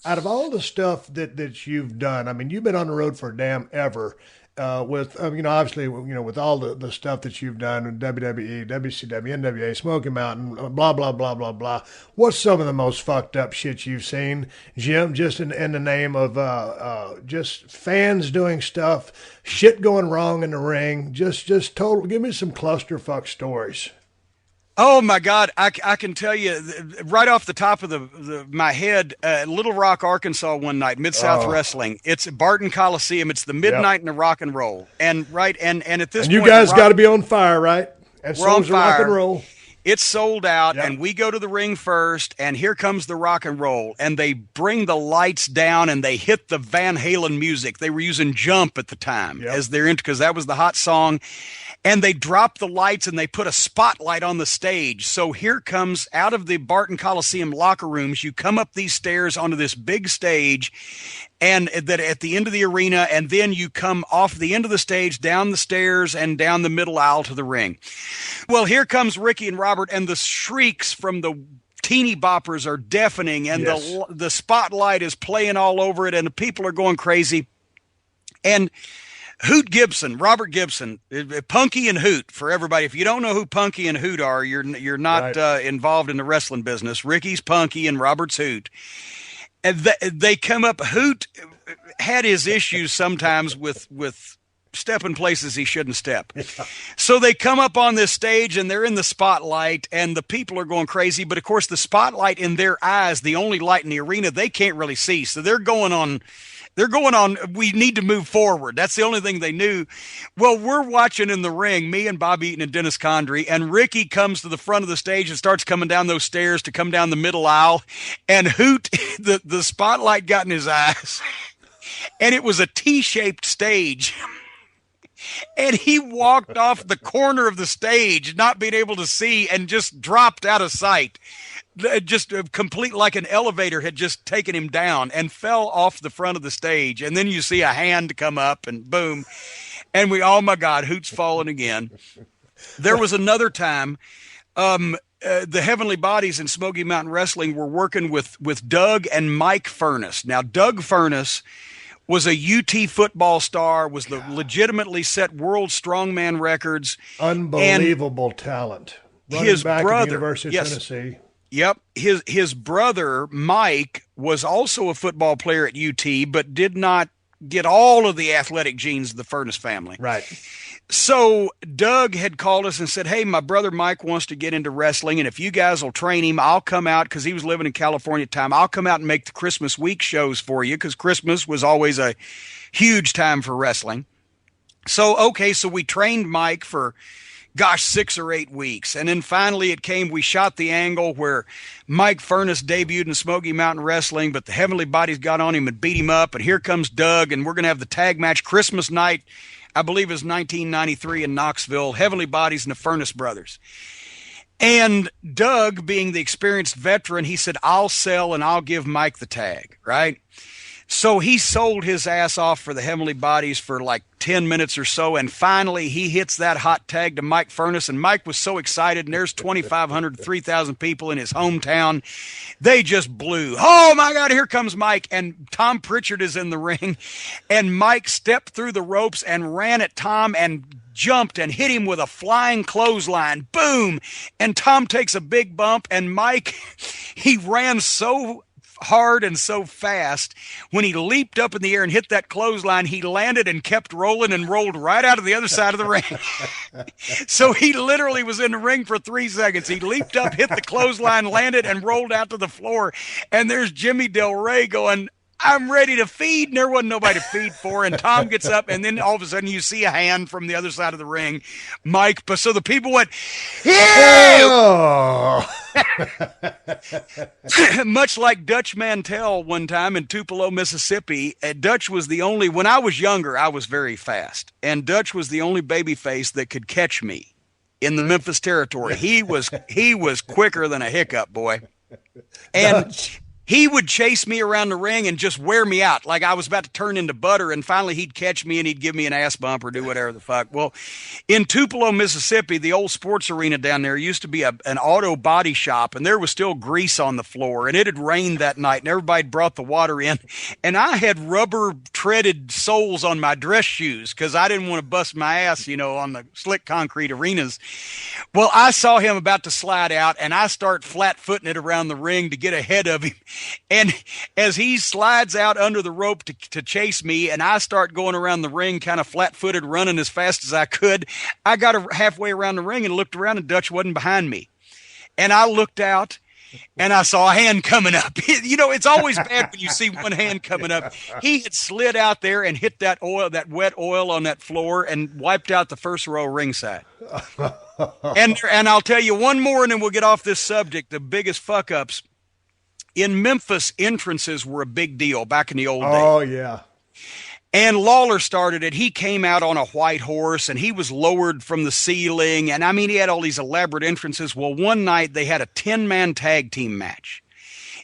Out of all the stuff that you've done, I mean, you've been on the road for damn ever. With obviously, with all the stuff that you've done in WWE, WCW, NWA, Smoky Mountain, blah blah blah blah blah. What's some of the most fucked up shit you've seen, Jim? Just in the name of just fans doing stuff, shit going wrong in the ring. Just total. Give me some clusterfuck stories. Oh my God, I can tell you right off the top of my head, Little Rock, Arkansas, one night, Mid South Wrestling. It's Barton Coliseum. It's the midnight in the rock and roll, and at this and point, you guys got to be on fire, right? And we're on fire. Rock and roll. It's sold out, Yep. and we go to the ring first, and here comes the rock and roll, and they bring the lights down, and they hit the Van Halen music. They were using Jump at the time as they're into, because that was the hot song. And they drop the lights and they put a spotlight on the stage. So here comes, out of the Barton Coliseum locker rooms, you come up these stairs onto this big stage, and that at the end of the arena, and then you come off the end of the stage, down the stairs and down the middle aisle to the ring. Well, here comes Ricky and Robert, and the shrieks from the teeny boppers are deafening, and the spotlight is playing all over it, and the people are going crazy. And Hoot Gibson, Robert Gibson, Punky and Hoot for everybody. If you don't know who Punky and Hoot are, you're not involved in the wrestling business. Ricky's Punky and Robert's Hoot. And they come up. Hoot had his issues sometimes with stepping places he shouldn't step. So they come up on this stage and they're in the spotlight and the people are going crazy. But of course, the spotlight in their eyes, the only light in the arena, they can't really see. So they're going on, we need to move forward. That's the only thing they knew. Well, we're watching in the ring, me and Bob Eaton and Dennis Condrey, and Ricky comes to the front of the stage and starts coming down those stairs to come down the middle aisle. And Hoot, the spotlight got in his eyes, and it was a T-shaped stage. And he walked off the corner of the stage, not being able to see, and just dropped out of sight. Just complete, like an elevator had just taken him down, and fell off the front of the stage. And then you see a hand come up and boom. And oh my God, Hoot's falling again. There was another time, the Heavenly Bodies in Smoky Mountain Wrestling were working with Doug and Mike Furness. Now, Doug Furness was a UT football star, was the legitimately set world strongman records. Unbelievable talent. Running back at the University of Tennessee. Yep. His brother, Mike, was also a football player at UT, but did not get all of the athletic genes of the Furness family. Right. So Doug had called us and said, hey, my brother Mike wants to get into wrestling, and if you guys will train him, I'll come out, because he was living in California at the time. I'll come out and make the Christmas week shows for you, because Christmas was always a huge time for wrestling. So we trained Mike for 6 or 8 weeks. And then finally it came, we shot the angle where Mike Furness debuted in Smoky Mountain Wrestling, but the Heavenly Bodies got on him and beat him up. And here comes Doug, and we're going to have the tag match Christmas night, I believe it was 1993 in Knoxville, Heavenly Bodies and the Furness brothers. And Doug, being the experienced veteran, he said, I'll sell and I'll give Mike the tag, right? So he sold his ass off for the Heavenly Bodies for like 10 minutes or so, and finally he hits that hot tag to Mike Furness, and Mike was so excited, and there's 2,500 to 3,000 people in his hometown. They just blew. Oh, my God, here comes Mike, and Tom Pritchard is in the ring, and Mike stepped through the ropes and ran at Tom and jumped and hit him with a flying clothesline. Boom! And Tom takes a big bump, and Mike, he ran so hard and so fast, when he leaped up in the air and hit that clothesline, he landed and kept rolling and rolled right out of the other side of the ring. So he literally was in the ring for 3 seconds. He leaped up, hit the clothesline, landed, and rolled out to the floor. And there's Jimmy Del Rey going, I'm ready to feed, and there wasn't nobody to feed for. And Tom gets up, and then all of a sudden you see a hand from the other side of the ring. Mike, but so the people went, yeah! Oh. Much like Dutch Mantell one time in Tupelo, Mississippi. Dutch was the only, when I was younger, I was very fast. And Dutch was the only baby face that could catch me in the Memphis territory. He was quicker than a hiccup, boy. And Dutch. he would chase me around the ring and just wear me out. Like I was about to turn into butter, and finally he'd catch me and he'd give me an ass bump or do whatever the fuck. Well, in Tupelo, Mississippi, the old sports arena down there used to be an auto body shop, and there was still grease on the floor, and it had rained that night, and everybody brought the water in, and I had rubber treaded soles on my dress shoes because I didn't want to bust my ass, on the slick concrete arenas. Well, I saw him about to slide out, and I start flat-footing it around the ring to get ahead of him. And as he slides out under the rope to chase me, and I start going around the ring kind of flat-footed, running as fast as I could, I got halfway around the ring and looked around, and Dutch wasn't behind me. And I looked out, and I saw a hand coming up. It's always bad when you see one hand coming up. He had slid out there and hit that wet oil on that floor, and wiped out the first row ringside. And I'll tell you one more, and then we'll get off this subject. The biggest fuck-ups. In Memphis, entrances were a big deal back in the old days. Oh, yeah. And Lawler started it. He came out on a white horse, and he was lowered from the ceiling. And, he had all these elaborate entrances. Well, one night they had a 10-man tag team match.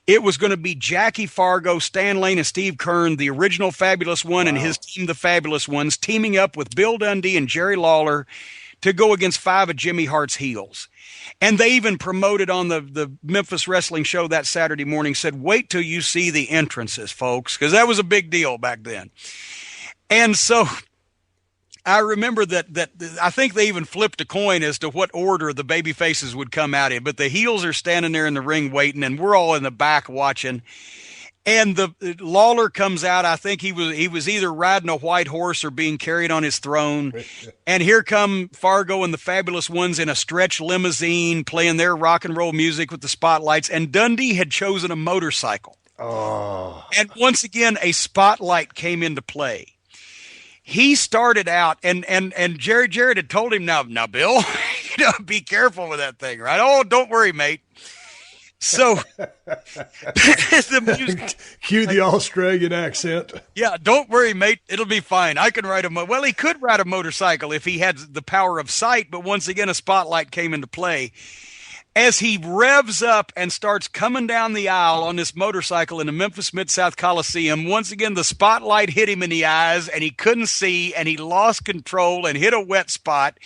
It was going to be Jackie Fargo, Stan Lane, and Steve Kern, the original Fabulous One, and his team, the Fabulous Ones, teaming up with Bill Dundee and Jerry Lawler to go against 5 of Jimmy Hart's heels. And they even promoted on the Memphis Wrestling Show that Saturday morning, said, wait till you see the entrances, folks, because that was a big deal back then. And so I remember that I think they even flipped a coin as to what order the baby faces would come out in, but the heels are standing there in the ring waiting, and we're all in the back watching. And the Lawler comes out. I think he was either riding a white horse or being carried on his throne. And here come Fargo and the Fabulous Ones in a stretch limousine playing their rock and roll music with the spotlights. And Dundee had chosen a motorcycle. Oh. And once again, a spotlight came into play. He started out, and Jerry Jarrett had told him, now, Bill, be careful with that thing, right? Oh, don't worry, mate. So the music, cue the Australian accent. Yeah, don't worry, mate. It'll be fine. I can ride well, he could ride a motorcycle if he had the power of sight, but once again, a spotlight came into play. As he revs up and starts coming down the aisle on this motorcycle in the Memphis Mid-South Coliseum, once again, the spotlight hit him in the eyes, and he couldn't see, and he lost control and hit a wet spot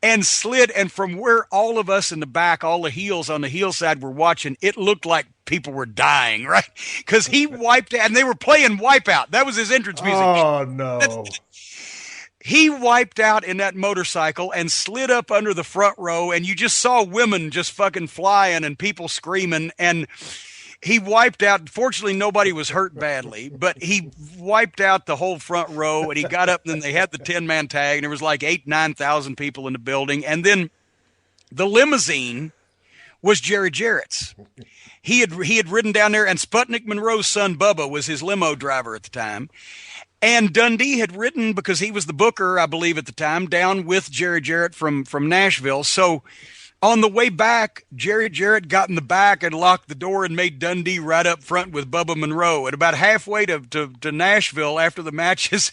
and slid. And from where all of us in the back, all the heels on the heel side were watching, it looked like people were dying, right? Because he wiped out, and they were playing Wipeout. That was his entrance music. Oh, no. He wiped out in that motorcycle and slid up under the front row, and you just saw women just fucking flying and people screaming, and he wiped out. Fortunately, nobody was hurt badly, but he wiped out the whole front row, and he got up, and then they had the 10-man tag, and there was like 9,000 people in the building. And then the limousine was Jerry Jarrett's. He had ridden down there, and Sputnik Monroe's son, Bubba, was his limo driver at the time. And Dundee had ridden, because he was the booker, I believe, at the time, down with Jerry Jarrett from Nashville. So on the way back, Jerry Jarrett got in the back and locked the door and made Dundee right up front with Bubba Monroe. And about halfway to Nashville after the matches,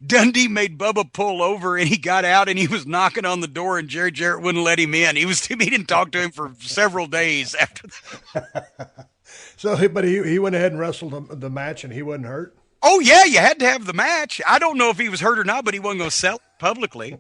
Dundee made Bubba pull over, and he got out, and he was knocking on the door, and Jerry Jarrett wouldn't let him in. He didn't talk to him for several days after that. So, but he went ahead and wrestled the match, and he wasn't hurt? Oh, yeah, you had to have the match. I don't know if he was hurt or not, but he wasn't going to sell it publicly.